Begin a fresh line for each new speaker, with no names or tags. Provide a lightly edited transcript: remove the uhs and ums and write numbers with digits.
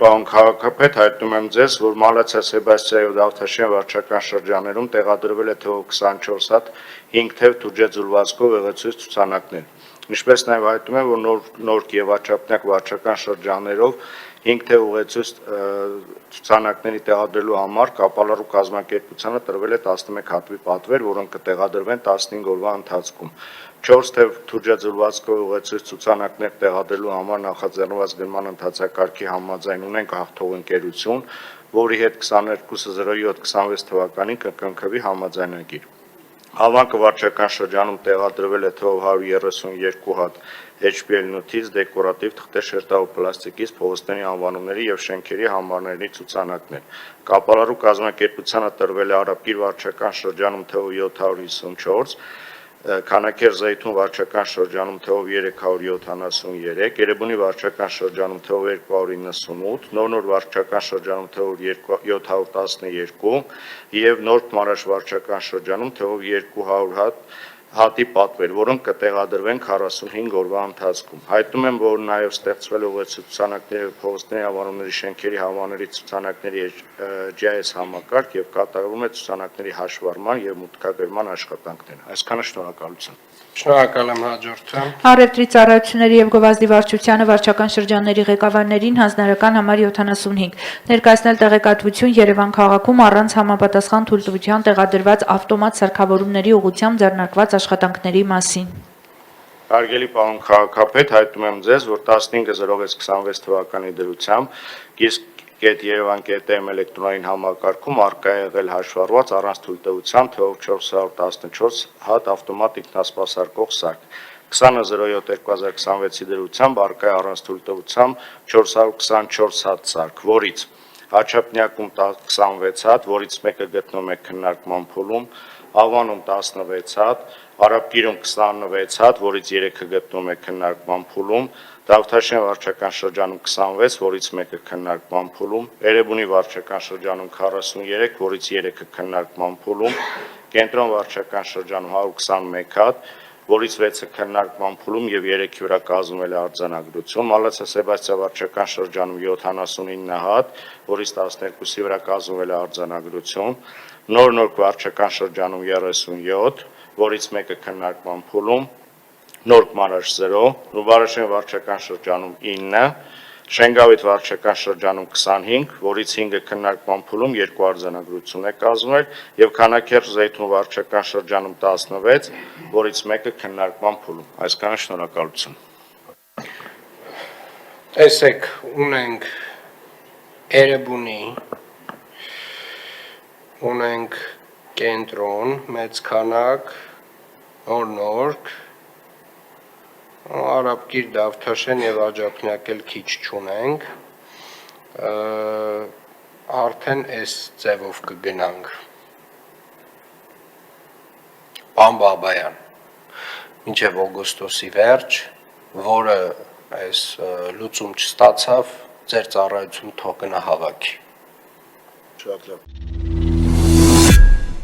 պարոն քաղաքապետ, հայտնում եմ ձեզ, որ Մալացիա Սեբաստիայի ու Դավթաշեն վարչական շրջաններում տեղադրվել է թվով 24 հատ 5 թև թուջե ձուլվածքով ուղեցույց ցուցանակներ։ Ինչպես նաև հայտնում եմ, որ Նորք եւ Աչափնյակ վարչական շրջաններով 5 թև ուղեցույց ցուցանակների տեղադրելու համար կապալառու կազմակերպությանը տրվել է 11 հատվի պատվեր, որոնք կտեղադրվեն 15 օրվա ընթացքում։ 4 թև թուջե ձուլվածքով ուղեցույց ցուցանակներ տեղադրելու համար նախաձեռնված գնման ընթացակարգի համաձայն ունենք հաղթող ընկերություն, որի հետ 22/07/26 թվականին կկնքվի համաձայնագիր։ Հավանքը վարչական շրջանում տեղադրվել է թվով 132 հատ HPL-նյութից դեկորատիվ թղթե շերտապլաստիկից փողոցների անվանումների եւ շենքերի համարների ցուցանակներ։ Կապալառու կազմակերպությանը տրվել է Արաբկիր վարչական շրջանում թվով 754, Քանաքեր Զեյթուն վարչական շրջանում թվով 373, Երևանի վարչական շրջանում թվով 298, Նոր վարչական շրջանում թվով 712 եւ Նորք Մարաշ վարչական շրջանում թվով 200 հատի պատվեր, որոնք կտեղադրվեն 45 օրվա ընթացքում։ Հայտնում եմ, որ նաև ստեղծվել է ուղեցույց ցուցանակների փողոցների անվանումների շենքերի համարների ցուցանակների GIS համակարգ եւ կատարվում է ցուցանակների հաշվառման եւ մուտքագրման աշխատանքներ։ Այսքանը շնորհակալություն։
Շնորհակալ եմ, հաջորդը։
Առևտրի ծառայությունների եւ գովազդի վարչությանը վարչական շրջանների ղեկավարներին հանձնարարական համար 75 ներկայացնել տեղեկատվություն Երևան քաղաքում առանց համապատասխան թույլտվության տեղադրված ավտոմատ սարքավորումների ուղղությամբ ձեռնարկված աշխատանքների մասին։
Հարգելի պարոն քաղաքապետ, հայտնում եմ ձեզ, որ 15/06/26 թվականի դրությամբ Gizg.Yerevan.am էլեկտրոնային համակարգում արկա է եղել հաշվառված առանց թույլտվության թվով 414 հատ ավտոմատ ինքնասպասարկող սարք։ 20/07/2026-ի դրությամբ արկա է առանց թույլտվության 424 հատ սարք, որից Աչափնյակում 26 հատ, որից մեկը գտնվում է քննարկման փուլում, Ավանում 16 հատ, Արաբկիրում 26 հատ, որից 3-ը գտնվում է քննարկման փուլում, Դավթաշեն վարչական շրջանում 26, որից մեկը քննարկման փուլում, Երևանի վարչական շրջանում 43, որից 3-ը քննարկման փուլում, Կենտրոն վարչական շրջանում 121 հատ, որից 6-ը քննարկման փուլում եւ 3-ի վրա կազմվել է արձանագրություն, Մալացիա Սեբաստիա վարչական շրջանում 79 հատ, որից 12-ի վրա կազմվել է արձանագրություն, Նորք վարչական շրջանում 37, որից մեկը քննարկման փուլում, Նորք Մարաշ 0, Նուբարաշեն վարչական շրջանում 9, Շենգավիթ վարչական շրջանում 25, որից 5-ը քննարկման փուլում 2 արձանագրություն է կազմվել եւ Քանաքեր Զեյթուն վարչական շրջանում 16, որից մեկը քննարկման փուլում։ Այսքանը շնորհակալություն։
Տեսեք, ունենք Երևանի, ունենք Կենտրոն, մեծ քանակ, Նորք, Արաբկիր, Դավթաշեն եւ Աջափնյակ էլ քիչ չունենք, արդեն այս ձևով կգնանք։ Պարոն Բաբայան, մինչև օգոստոսի վերջ, որը այս լուծում չստացավ, ձեր ծառայություն թող գնա հավաքի։
Շատ լավ։